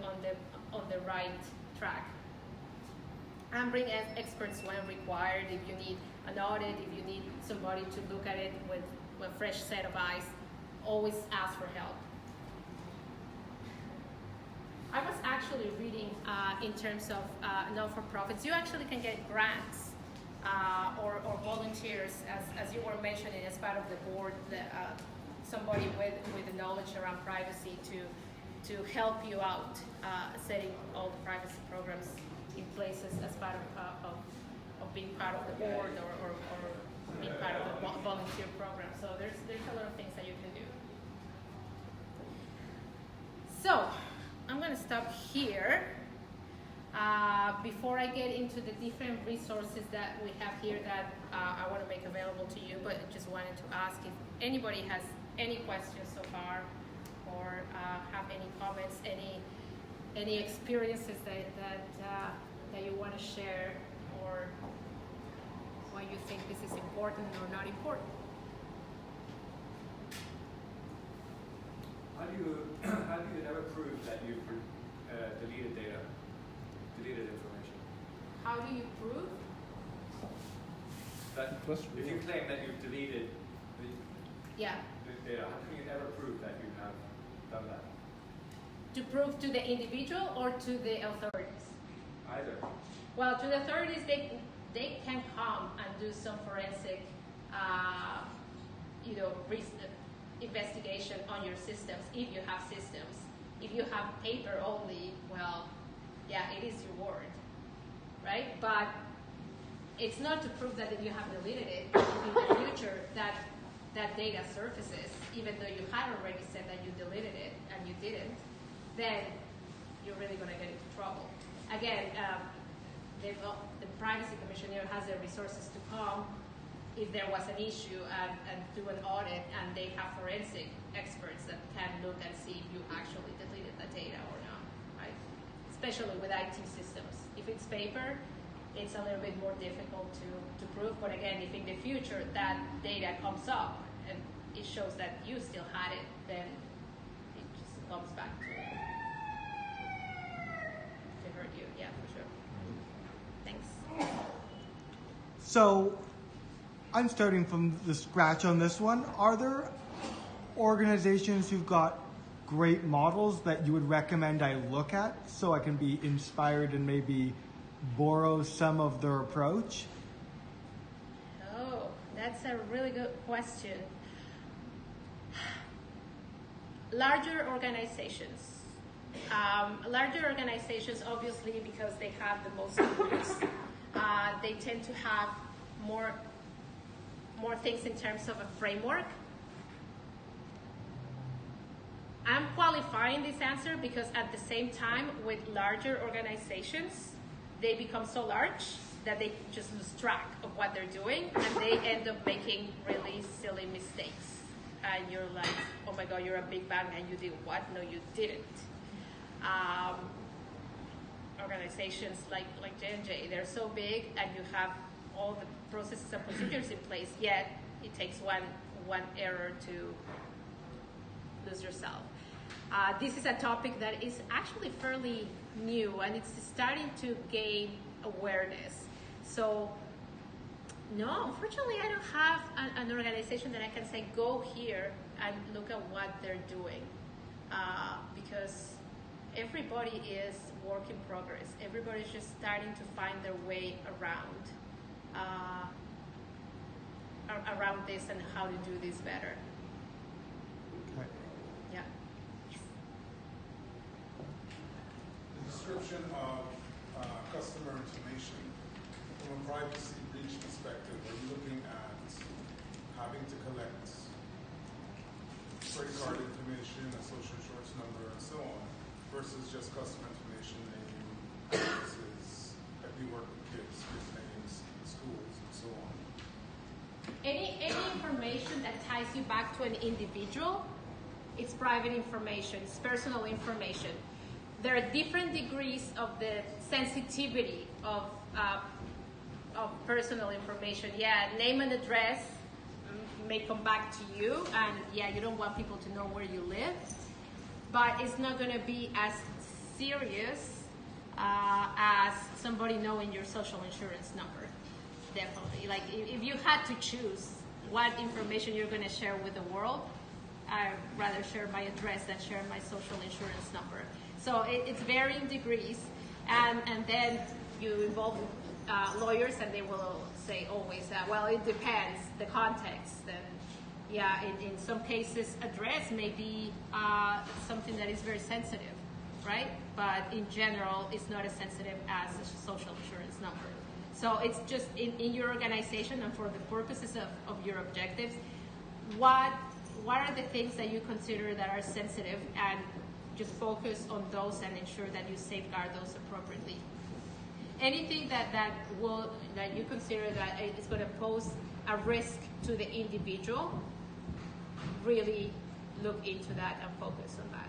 on the right track. And bring experts when required. If you need an audit, if you need somebody to look at it with a fresh set of eyes, always ask for help. I was actually reading in terms of non-for-profits, you actually can get grants or volunteers, as you were mentioning, as part of the board, somebody with the knowledge around privacy to help you out setting all the privacy programs in places as part of being part of the board or being part of the volunteer program. So there's a lot of things that you can do. So I'm going to stop here. Before I get into the different resources that we have here that I want to make available to you, but just wanted to ask if anybody has any questions so far, or have any comments, any experiences that you want to share, or why you think this is important or not important. How do you ever prove that you've deleted information? How do you prove? That if you claim that you've deleted the Yeah. data, how can you ever prove that you have done that? To prove to the individual or to the authorities? Either. Well, to the authorities, they can come and do some forensic, investigation on your systems if you have systems. If you have paper only, well, yeah, it is your word, right? But it's not to prove that if you have deleted it, in the future that data surfaces, even though you had already said that you deleted it and you didn't, then you're really going to get into trouble. Again, the Privacy Commissioner has the resources to come if there was an issue and do an audit, and they have forensic experts that can look and see if you actually deleted the data or not, right? Especially with IT systems. If it's paper, it's a little bit more difficult to prove, but again, if in the future that data comes up and it shows that you still had it, then it just comes back to hurt you, yeah, for sure. Thanks. So, I'm starting from the scratch on this one. Are there organizations who've got great models that you would recommend I look at so I can be inspired and maybe borrow some of their approach? Oh, that's a really good question. Larger organizations. Larger organizations, obviously, because they have the most tools, they tend to have more things in terms of a framework. I'm qualifying this answer because at the same time, with larger organizations, they become so large that they just lose track of what they're doing, and they end up making really silly mistakes. And you're like, oh my God, you're a big bang, and you did what? No, you didn't. Organizations like J&J, they're so big, and you have all the processes and procedures in place, yet it takes one error to lose yourself. This is a topic that is actually fairly new, and it's starting to gain awareness. So, no, unfortunately, I don't have an organization that I can say, go here and look at what they're doing, because everybody is work in progress. Everybody's just starting to find their way around this and how to do this better. Okay. Yeah. The description of customer information from a privacy breach perspective, are you looking at having to collect credit card information, a social insurance number, and so on, versus just customer information, name, addresses, that we work with kids names, schools, and so on? Any information that ties you back to an individual, it's private information, it's personal information. There are different degrees of the sensitivity of personal information. Yeah, name and address may come back to you, and yeah, you don't want people to know where you live, but it's not going to be as serious as somebody knowing your social insurance number. Definitely. Like, if you had to choose what information you're going to share with the world, I'd rather share my address than share my social insurance number. So it's varying degrees, and then you involve lawyers, and they will say always, well, it depends, the context. And yeah, in some cases, address may be something that is very sensitive, right? But in general, it's not as sensitive as a social insurance number. So it's just in your organization and for the purposes of your objectives, what are the things that you consider that are sensitive, and just focus on those and ensure that you safeguard those appropriately. Anything that you consider that is going to pose a risk to the individual, really look into that and focus on that.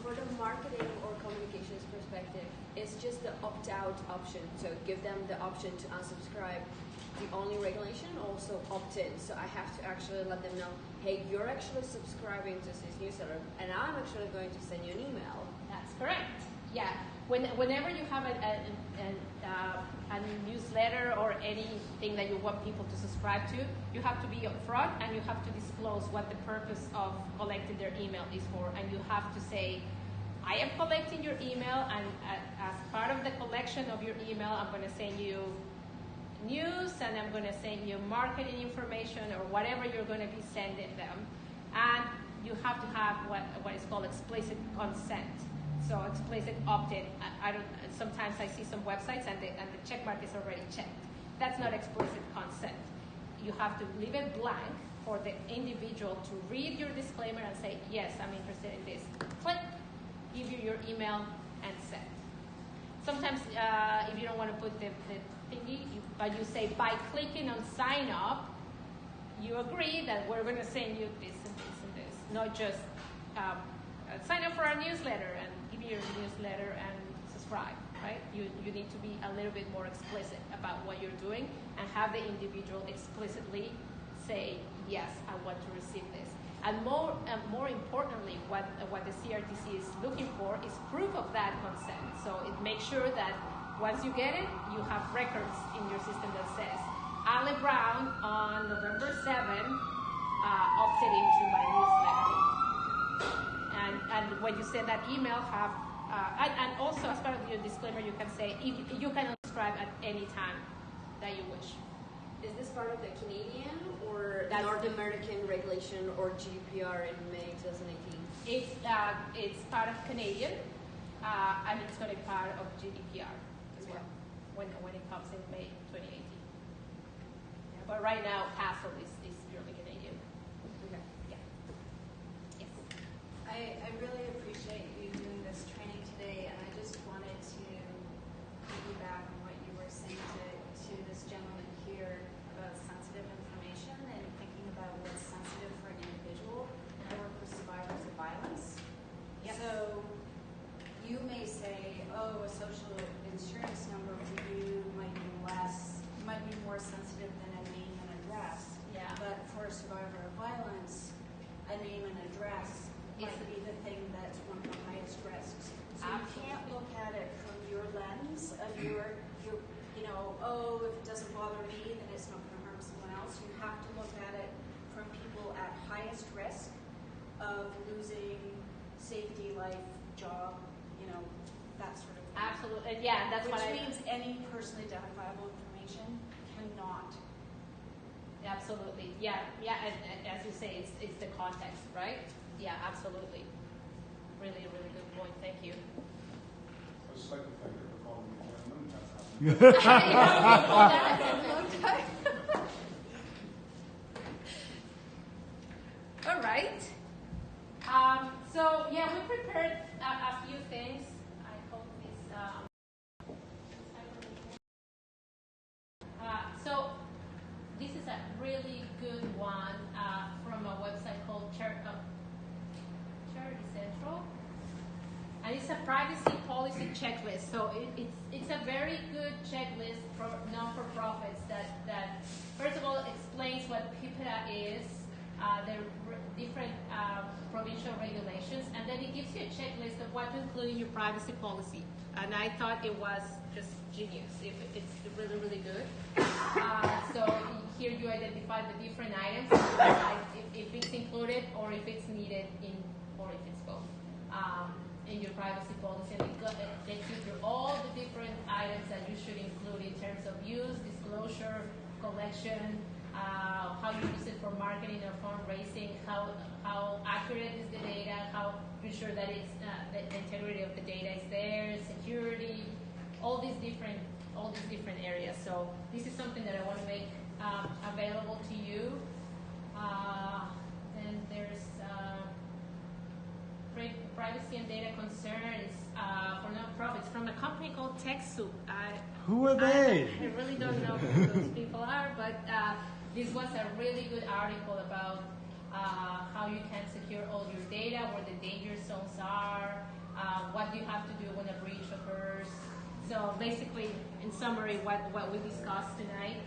For the marketing or communications perspective, it's just the opt-out option. So give them the option to unsubscribe. The only regulation also opt-in. So I have to actually let them know, hey, you're actually subscribing to this newsletter, and I'm actually going to send you an email. That's correct. Yeah. Whenever you have a newsletter or anything that you want people to subscribe to, you have to be upfront and you have to disclose what the purpose of collecting their email is for. And you have to say, I am collecting your email, and as part of the collection of your email, I'm going to send you news, and I'm going to send you marketing information or whatever you're going to be sending them. And you have to have what is called explicit consent. So explicit opt-in. I don't. Sometimes I see some websites and the check mark is already checked. That's not explicit consent. You have to leave it blank for the individual to read your disclaimer and say, yes, I'm interested in this. Click, give you your email, and send. Sometimes if you don't want to put the thingy, but you say by clicking on sign up, you agree that we're going to send you this and this and this, not just sign up for our newsletter and give you your newsletter and subscribe, right? You need to be a little bit more explicit about what you're doing and have the individual explicitly say, yes, I want to receive this. And more importantly, what the CRTC is looking for is proof of that consent. So it makes sure that once you get it, you have records in your system that says, Ali Brown on November 7 opted into my newsletter. And when you send that email, and also as part of your disclaimer, you can say you can subscribe at any time that you wish. Is this part of the Canadian or the North American regulation or GDPR in May 2018? It's part of Canadian, and it's going to be part of GDPR as well when it comes in May 2018. Yeah, but right now, CASL is purely Canadian. Okay. Yeah. Yes. I really appreciate you doing this training today, and I just wanted to piggyback on what you were saying to this gentleman here about sensitive information and thinking about what's sensitive for an individual. I work with survivors of violence. Yes. So you may say, oh, a social insurance number for you might be more sensitive than a name and address. Yeah. But for a survivor of violence, a name and address might be the thing that's one of the highest risks. So you can't look at it from your lens of your oh, if it doesn't bother me, then it's not going to harm someone else. You have to look at it from people at highest risk of losing safety, life, job, that sort of thing. Absolutely. Yeah, that's Which what means any personally identifiable information cannot. Absolutely. Yeah. And as you say, it's the context, right? Yeah, absolutely. Really, really good point. Thank you. I just like the fact that we're calling you gentlemen. That's happening. All right. So yeah, we prepared a few things. I hope this. So this is a really good one from a website called Charity Central. And it's a privacy policy checklist. So it's a very good checklist for non-for-profits that first of all explains what PIPEDA is, the different provincial regulations, and then it gives you a checklist of what to include in your privacy policy. And I thought it was just genius. It's really, really good. So here you identify the different items, if it's included or if it's needed or if it's both. In your privacy policy, and it takes you through all the different items that you should include in terms of use, disclosure, collection, how you use it for marketing or fundraising, how accurate is the data, how to ensure that it's the integrity of the data is there, security, all these different areas. So this is something that I want to make available to you. Then there's privacy and data concerns for nonprofits from a company called TechSoup. Who are they? I really don't know who those people are, but This was a really good article about how you can secure all your data, where the danger zones are, what you have to do when a breach occurs. So basically, in summary, what we discussed tonight.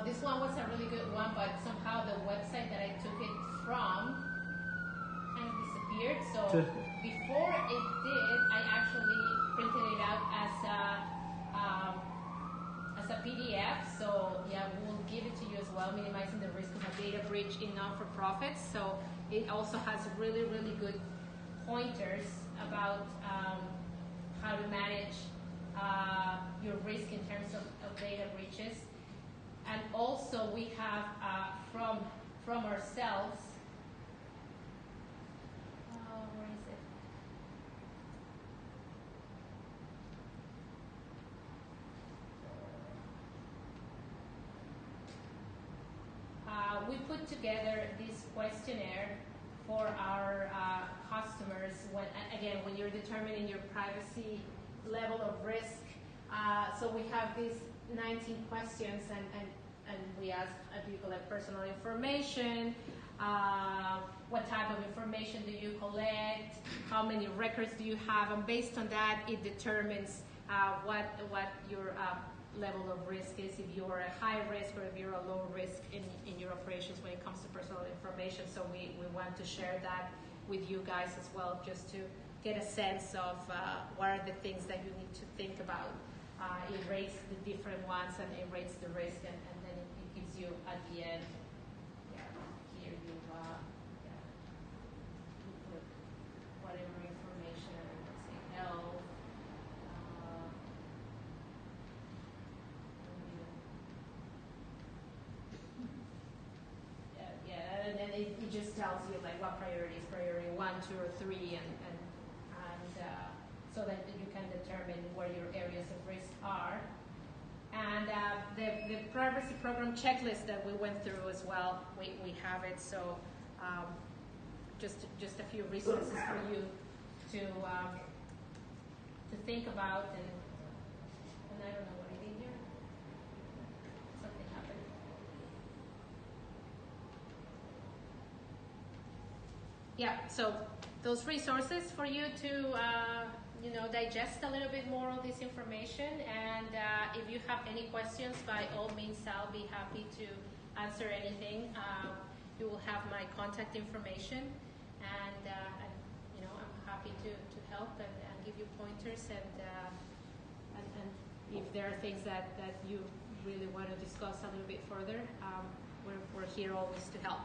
This one was a really good one, but somehow the website that I took it from kind of disappeared. So before it did, I actually printed it out as a PDF. So yeah, we'll give it to you as well, minimizing the risk of a data breach in non-for-profits. So it also has really, really good pointers about how to manage your risk in terms of data breaches. And also we have from ourselves, where is it? We put together this questionnaire for our customers when you're determining your privacy level of risk. So we have these 19 questions and we ask, do you collect personal information? What type of information do you collect? How many records do you have? And based on that, it determines what your level of risk is, if you're a high risk or if you're a low risk in your operations when it comes to personal information. So we want to share that with you guys as well, just to get a sense of what are the things that you need to think about. It rates the different ones and it rates the risk, and then it gives you at the end, here you put whatever information, let's say health, and then it just tells you like what priorities, priority 1, 2, or 3, and so that you can determine where your areas of risk are. And the privacy program checklist that we went through as well, we have it. So just a few resources for you to think about. And I don't know what I did here. Something happened. Yeah. So those resources for you to digest a little bit more of this information. And if you have any questions, by all means, I'll be happy to answer anything. You will have my contact information, and I'm happy to help and give you pointers. And if there are things that you really want to discuss a little bit further, we're here always to help.